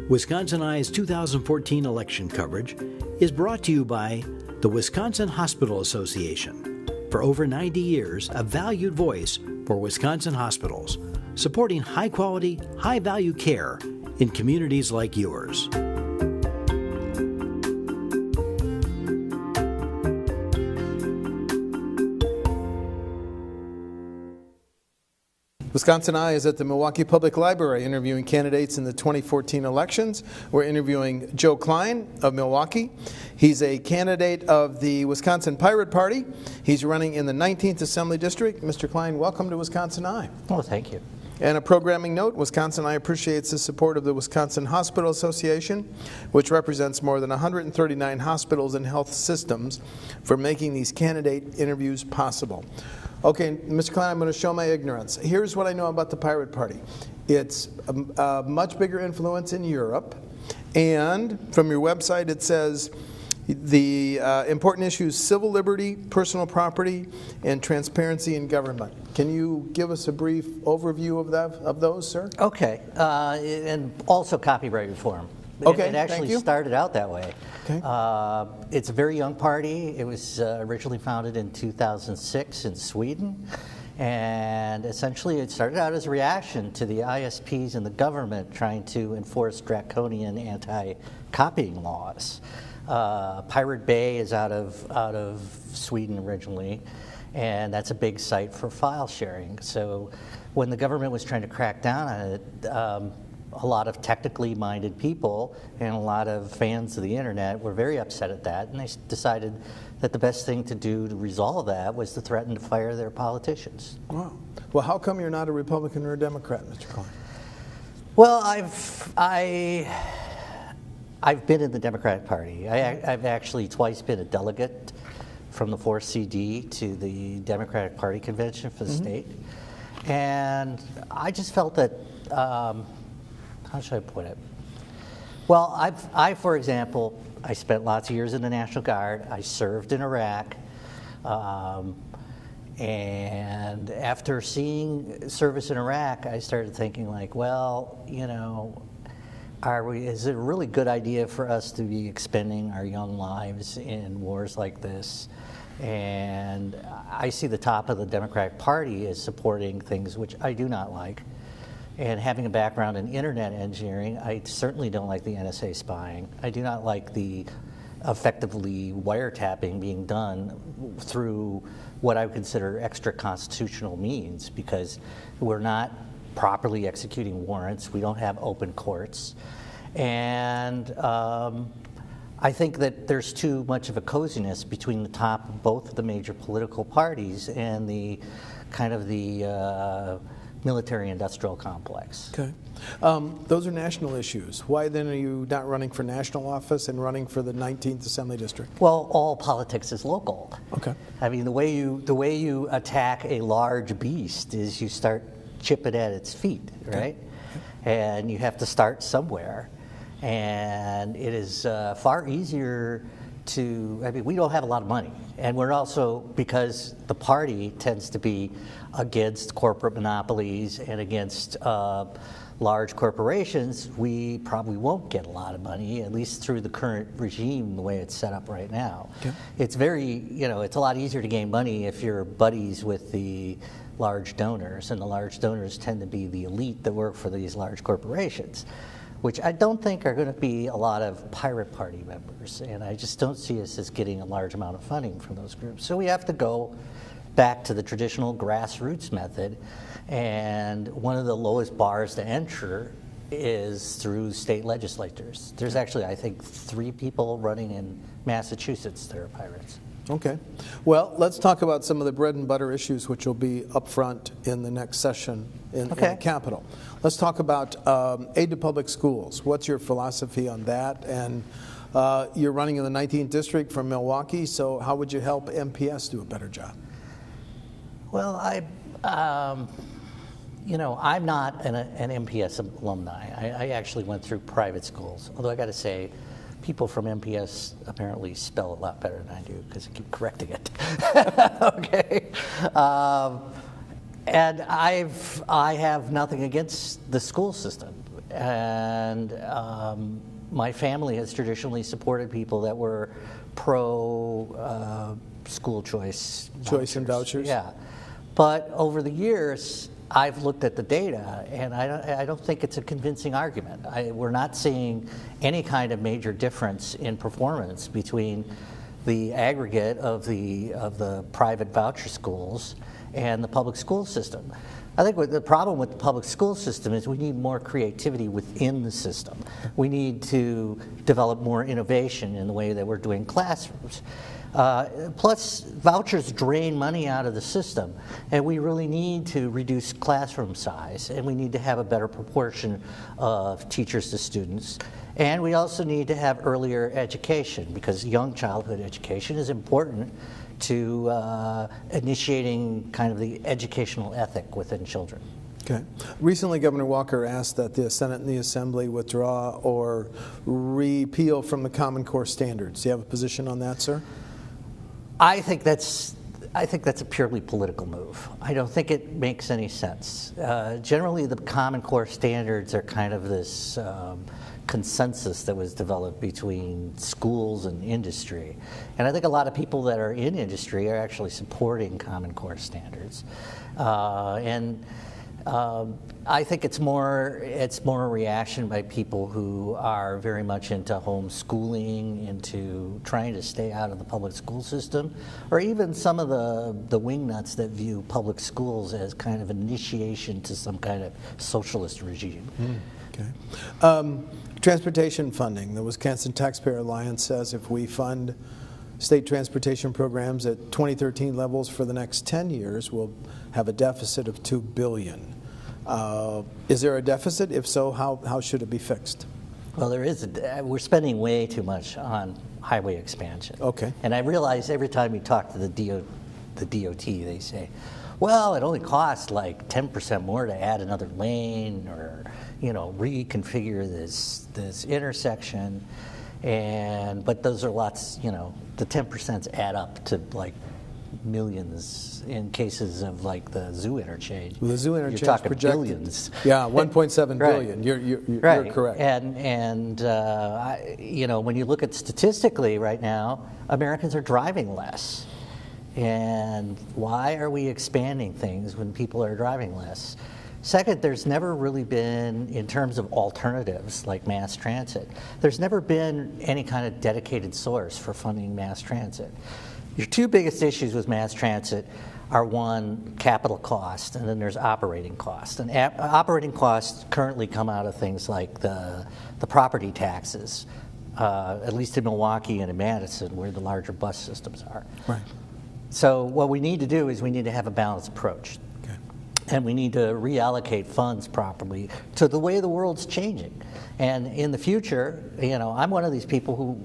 Wisconsin Eye's 2014 election coverage is brought to you by the Wisconsin Hospital Association. For over 90 years, a valued voice for Wisconsin hospitals, supporting high-quality, high-value care in communities like yours. Wisconsin Eye is at the Milwaukee Public Library interviewing candidates in the 2014 elections. We're interviewing Joe Klein of Milwaukee. He's a candidate of the Wisconsin Pirate Party. He's running in the 19th Assembly District. Mr. Klein, welcome to Wisconsin Eye. Well, thank you. And a programming note, Wisconsin Eye appreciates the support of the Wisconsin Hospital Association, which represents more than 139 hospitals and health systems, for making these candidate interviews possible. Okay, Mr. Klein, I'm going to show my ignorance. Here's what I know about the Pirate Party. It's a much bigger influence in Europe, and from your website it says the important issues: civil liberty, personal property, and transparency in government. Can you give us a brief overview of those, sir? Okay, and also copyright reform. Okay, it actually started out that way. Okay. It's a very young party. It was originally founded in 2006 in Sweden. And essentially it started out as a reaction to the ISPs and the government trying to enforce draconian anti-copying laws. Pirate Bay is out of Sweden originally, and that's a big site for file sharing. So when the government was trying to crack down on it, a lot of technically minded people and a lot of fans of the internet were very upset at that, and they decided that the best thing to do to resolve that was to threaten to fire their politicians. Wow. Well, how come you're not a Republican or a Democrat, Mr. Klein? Well, I've been in the Democratic Party. I've actually twice been a delegate from the 4th CD to the Democratic Party convention for the state, and I just felt that. How should I put it? Well, for example, I spent lots of years in the National Guard. I served in Iraq. And after seeing service in Iraq, I started thinking like, well, you know, is it a really good idea for us to be expending our young lives in wars like this? And I see the top of the Democratic Party as supporting things which I do not like. And having a background in internet engineering, I certainly don't like the NSA spying. I do not like the effectively wiretapping being done through what I would consider extra constitutional means, because we're not properly executing warrants. We don't have open courts. And I think that there's too much of a coziness between the top of both of the major political parties and the kind of the military-industrial complex. Okay. Those are national issues. Why then are you not running for national office and running for the 19th Assembly District? Well, all politics is local. Okay. I mean, the way you attack a large beast is you start chipping at its feet, right? Okay. And you have to start somewhere. And it is far easier to, I mean, we don't have a lot of money. And we're also, because the party tends to be against corporate monopolies and against large corporations, we probably won't get a lot of money, at least through the current regime, the way it's set up right now. Okay. It's very, it's a lot easier to gain money if you're buddies with the large donors, and the large donors tend to be the elite that work for these large corporations, which I don't think are going to be a lot of Pirate Party members, and I just don't see us as getting a large amount of funding from those groups. So we have to go back to the traditional grassroots method, and one of the lowest bars to enter is through state legislators. There's actually, I think, 3 people running in Massachusetts that are pirates. Okay. Well, let's talk about some of the bread and butter issues which will be up front in the next session in the Capitol. Let's talk about aid to public schools. What's your philosophy on that? And you're running in the 19th District from Milwaukee, so how would you help MPS do a better job? Well, I'm not an MPS alumni. I actually went through private schools, although I got to say, people from MPS apparently spell a lot better than I do because I keep correcting it. Okay. And I have nothing against the school system. And my family has traditionally supported people that were pro school choice and vouchers? Yeah. But over the years, I've looked at the data, and I don't think it's a convincing argument. We're not seeing any kind of major difference in performance between the aggregate of the private voucher schools and the public school system. I think the problem with the public school system is we need more creativity within the system. We need to develop more innovation in the way that we're doing classrooms. Plus, vouchers drain money out of the system, and we really need to reduce classroom size, and we need to have a better proportion of teachers to students. And we also need to have earlier education, because young childhood education is important to initiating kind of the educational ethic within children. Okay. Recently, Governor Walker asked that the Senate and the Assembly withdraw or repeal from the Common Core standards. Do you have a position on that, sir? I think that's a purely political move. I don't think it makes any sense. Generally, the Common Core standards are kind of this consensus that was developed between schools and industry. And I think a lot of people that are in industry are actually supporting Common Core standards. I think it's more a reaction by people who are very much into homeschooling, into trying to stay out of the public school system, or even some of the wingnuts that view public schools as kind of initiation to some kind of socialist regime. Okay. Transportation funding. The Wisconsin Taxpayer Alliance says if we fund state transportation programs at 2013 levels for the next 10 years, we'll have a deficit of $2 billion. Is there a deficit? If so, how should it be fixed? Well, there is. We're spending way too much on highway expansion. Okay. And I realize every time you talk to the DOT, they say, well, it only costs like 10% more to add another lane or, reconfigure this intersection. But those are lots, the 10% add up to like millions in cases of like the zoo interchange. Well, the zoo interchange you're talking projected, billions. Yeah, 1.7 Right. billion. You're Right. correct. And when you look at statistically right now, Americans are driving less. And why are we expanding things when people are driving less? Second, there's never really been, in terms of alternatives like mass transit, there's never been any kind of dedicated source for funding mass transit. Your two biggest issues with mass transit are, one, capital cost, and then there's operating cost. And operating costs currently come out of things like the property taxes, at least in Milwaukee and in Madison, where the larger bus systems are. Right. So what we need to do is we need to have a balanced approach. Okay. And we need to reallocate funds properly to the way the world's changing. And in the future, I'm one of these people who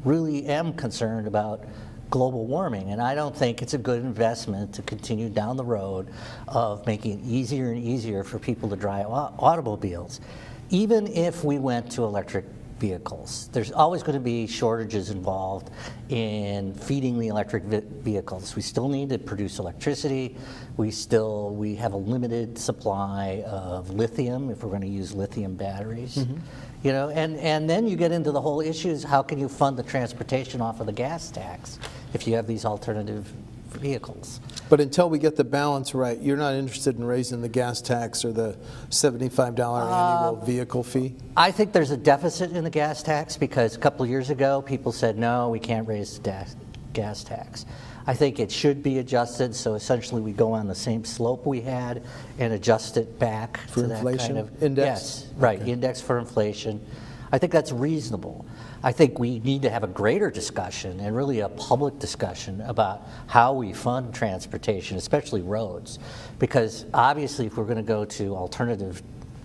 really am concerned about global warming, and I don't think it's a good investment to continue down the road of making it easier and easier for people to drive automobiles. Even if we went to electric vehicles, there's always going to be shortages involved in feeding the electric vehicles. We still need to produce electricity. We have a limited supply of lithium if we're going to use lithium batteries. Mm-hmm. And then you get into the whole issues, how can you fund the transportation off of the gas tax if you have these alternative vehicles? But until we get the balance right, you're not interested in raising the gas tax or the $75 annual vehicle fee? I think there's a deficit in the gas tax because a couple of years ago people said, no, we can't raise the gas tax. I think it should be adjusted, so essentially we go on the same slope we had and adjust it back for to inflation that kind of index? Yes, right, okay. Index for inflation. I think that's reasonable. I think we need to have a greater discussion and really a public discussion about how we fund transportation, especially roads, because obviously if we're going to go to alternative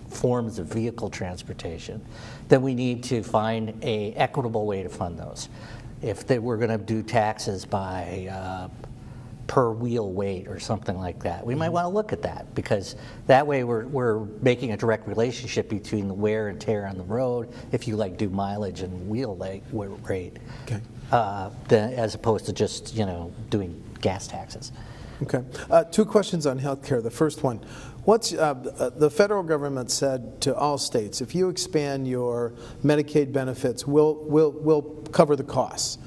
forms of vehicle transportation, then we need to find an equitable way to fund those. If we're going to do taxes by per wheel weight or something like that, we might want to look at that, because that way we're making a direct relationship between the wear and tear on the road, if you do mileage and wheel rate, okay. as opposed to just doing gas taxes. Okay. Two questions on health care. The first one, what's the federal government said to all states, if you expand your Medicaid benefits, we'll cover the costs.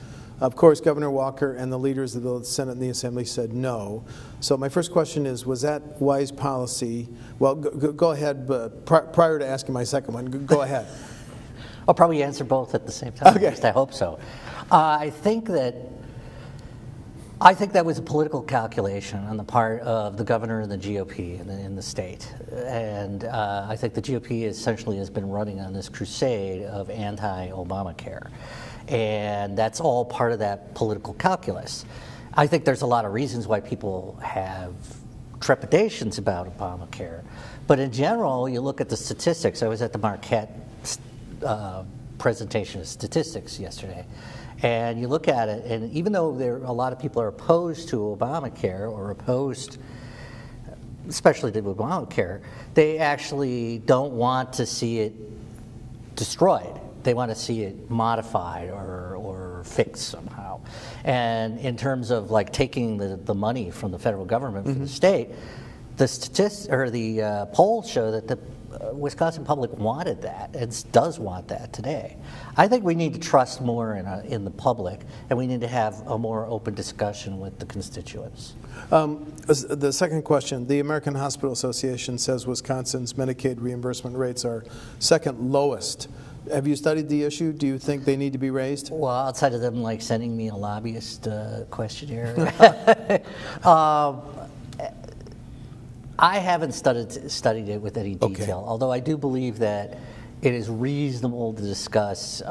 Of course, Governor Walker and the leaders of the Senate and the Assembly said no. So my first question is, was that wise policy? Well, go ahead, but prior to asking my second one, go ahead. I'll probably answer both at the same time. Okay. At least I hope so. I think that was a political calculation on the part of the governor and the GOP in the state. And I think the GOP essentially has been running on this crusade of anti-Obamacare. And that's all part of that political calculus. I think there's a lot of reasons why people have trepidations about Obamacare. But in general, you look at the statistics. I was at the Marquette presentation of statistics yesterday. And you look at it, and even though a lot of people are opposed to Obamacare or opposed, especially to Obamacare, they actually don't want to see it destroyed. They want to see it modified or fixed somehow. And in terms of like taking the money from the federal government for the state, the polls show that the Wisconsin public wanted that and does want that today. I think we need to trust more in the public, and we need to have a more open discussion with the constituents. The second question, the American Hospital Association says Wisconsin's Medicaid reimbursement rates are second lowest. Have you studied the issue? Do you think they need to be raised? Well, outside of them like sending me a lobbyist questionnaire, I haven't studied it with any detail, although I do believe that it is reasonable to discuss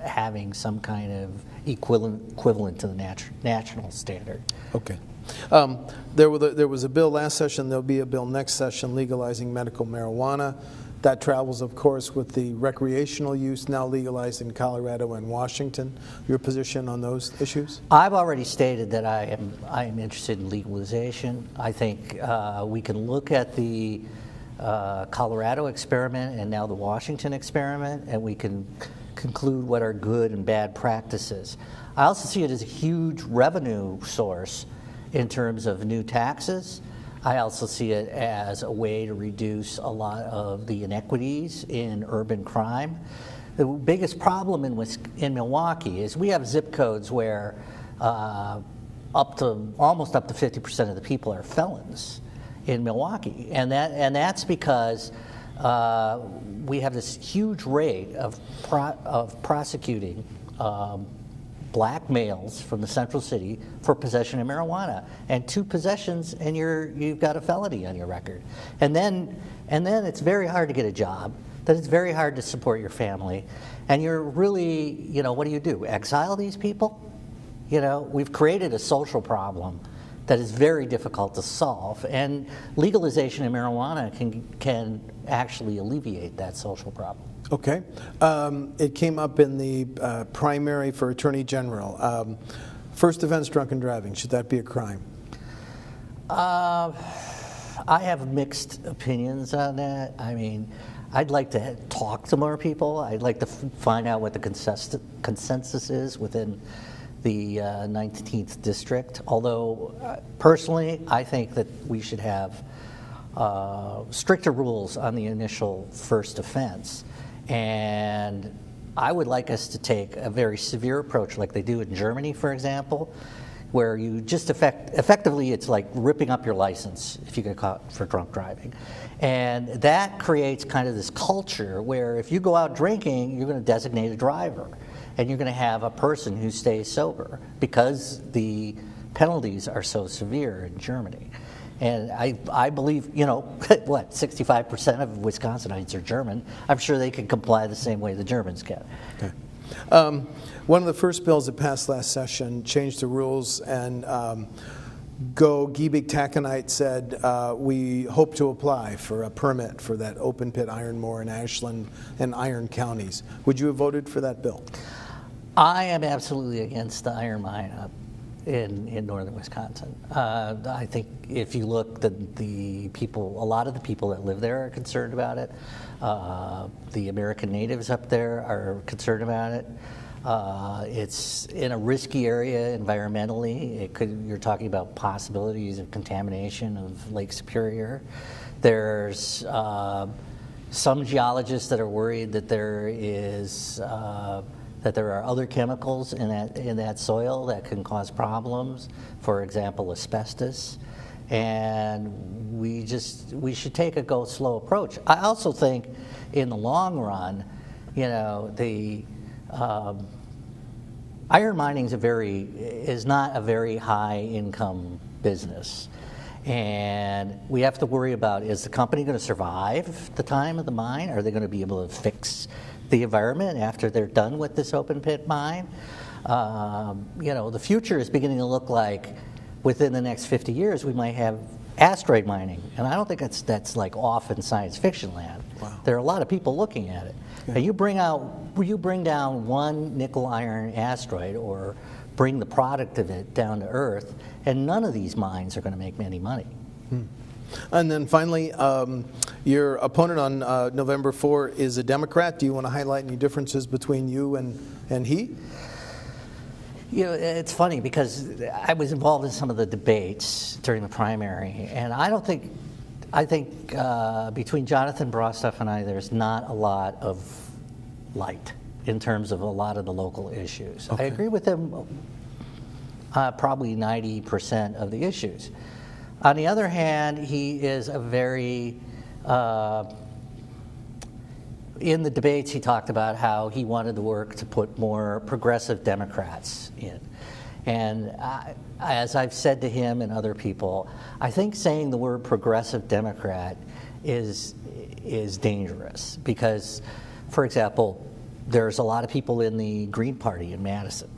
having some kind of equivalent to the national standard. Okay. There was a bill last session. There'll be a bill next session legalizing medical marijuana. That travels, of course, with the recreational use now legalized in Colorado and Washington. Your position on those issues? I've already stated that I am interested in legalization. I think we can look at the Colorado experiment and now the Washington experiment, and we can conclude what are good and bad practices. I also see it as a huge revenue source in terms of new taxes. I also see it as a way to reduce a lot of the inequities in urban crime. The biggest problem in Milwaukee is we have zip codes where almost up to 50% of the people are felons in Milwaukee, and that's because we have this huge rate of prosecuting black males from the central city for possession of marijuana, and 2 possessions and you've got a felony on your record, and then it's very hard to get a job. Then it's very hard to support your family, and you're really, what do? Exile these people? We've created a social problem that is very difficult to solve, and legalization of marijuana can actually alleviate that social problem. Okay. It came up in the primary for Attorney General. First offense, drunken driving. Should that be a crime? I have mixed opinions on that. I mean, I'd like to talk to more people. I'd like to find out what the consensus is within the 19th district. Although, personally, I think that we should have stricter rules on the initial first offense. And I would like us to take a very severe approach like they do in Germany, for example, where you just effectively it's like ripping up your license if you get caught for drunk driving. And that creates kind of this culture where if you go out drinking, you're going to designate a driver. And you're going to have a person who stays sober because the penalties are so severe in Germany. And I believe, 65% of Wisconsinites are German. I'm sure they can comply the same way the Germans can. Okay. One of the first bills that passed last session changed the rules, and Giebig Taconite said, we hope to apply for a permit for that open pit iron ore in Ashland and Iron counties. Would you have voted for that bill? I am absolutely against the iron mine in northern Wisconsin. I think if you look, the people, a lot of the people that live there are concerned about it. The American natives up there are concerned about it. It's in a risky area environmentally. You're talking about possibilities of contamination of Lake Superior. There's some geologists that are worried that there are other chemicals in that soil that can cause problems. For example, asbestos. And we should take a go slow approach. I also think, in the long run, the iron mining is not a very high income business. And we have to worry about, is the company going to survive the time of the mine? Are they going to be able to fix the environment after they're done with this open pit mine? The future is beginning to look like within the next 50 years we might have asteroid mining. And I don't think that's like off in science fiction land. Wow. There are a lot of people looking at it. Yeah. And you bring down one nickel iron asteroid or bring the product of it down to Earth, and none of these mines are going to make any money. And then finally, your opponent on November 4 is a Democrat. Do you want to highlight any differences between you and he? It's funny because I was involved in some of the debates during the primary, and I think between Jonathan Brostoff and I, there's not a lot of light in terms of a lot of the local issues. Okay. I agree with him probably 90% of the issues. On the other hand, he is a very, in the debates he talked about how he wanted to work to put more progressive Democrats in. And as I've said to him and other people, I think saying the word progressive Democrat is dangerous because, for example, there's a lot of people in the Green Party in Madison.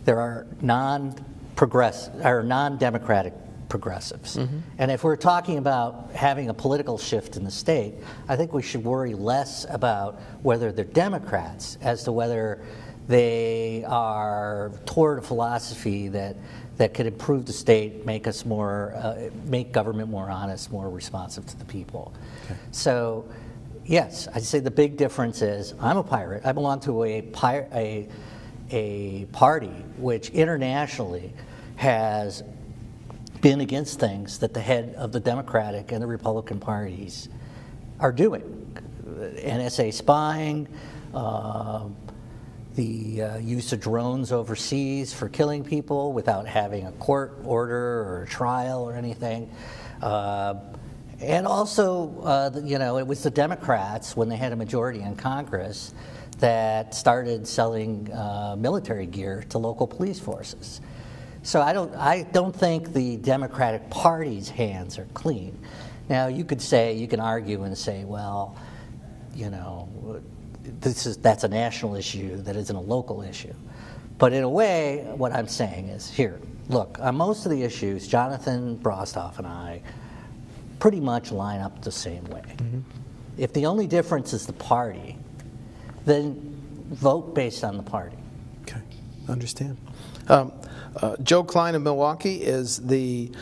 There are non-democratic progressives. Mm-hmm. And if we're talking about having a political shift in the state, I think we should worry less about whether they're Democrats as to whether they are toward a philosophy that could improve the state, make us make government more honest, more responsive to the people. Okay. So, yes, I'd say the big difference is I'm a pirate. I belong to a party which internationally has been against things that the head of the Democratic and the Republican parties are doing. NSA spying, the use of drones overseas for killing people without having a court order or a trial or anything. And also, it was the Democrats, when they had a majority in Congress, that started selling military gear to local police forces. So I don't think the Democratic Party's hands are clean. Now you can argue and say, well, that's a national issue that isn't a local issue. But in a way, what I'm saying is, here, look, on most of the issues, Jonathan Brostoff and I pretty much line up the same way. Mm-hmm. If the only difference is the party, then vote based on the party. Okay, understand. Joe Klein of Milwaukee is the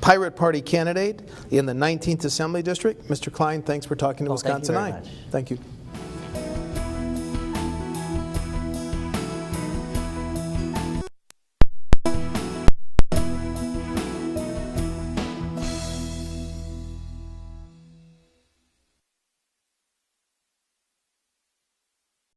Pirate Party candidate in the 19th Assembly District. Mr. Klein, thanks for talking to Wisconsin Eye. Thank you very much. Thank you.